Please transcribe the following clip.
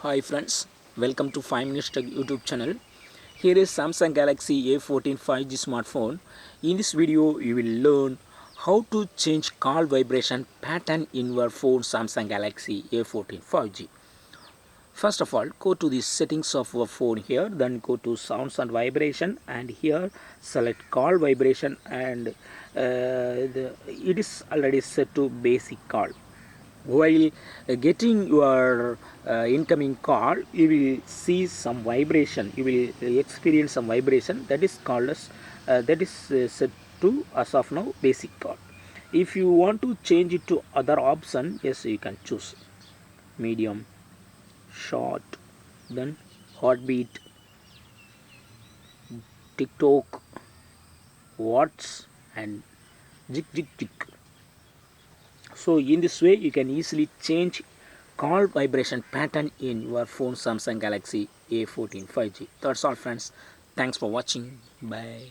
Hi friends, welcome to 5 Minutes Tech YouTube channel. Here is Samsung Galaxy A14 5G smartphone. In this video, you will learn how to change call vibration pattern in your phone Samsung Galaxy A14 5G. First of all, go to the settings of your phone here, then go to sounds and vibration, and here select call vibration, and it is already set to basic call. While getting your incoming call, you will see some vibration, you will experience some vibration that is called as set to as of now basic call. If you want to change it to other option, yes, you can choose medium, short, then heartbeat, tiktok, watts, and jig jig jig. So in this way you can easily change call vibration pattern in your phone Samsung Galaxy A14 5G. That's all friends. Thanks for watching. Bye.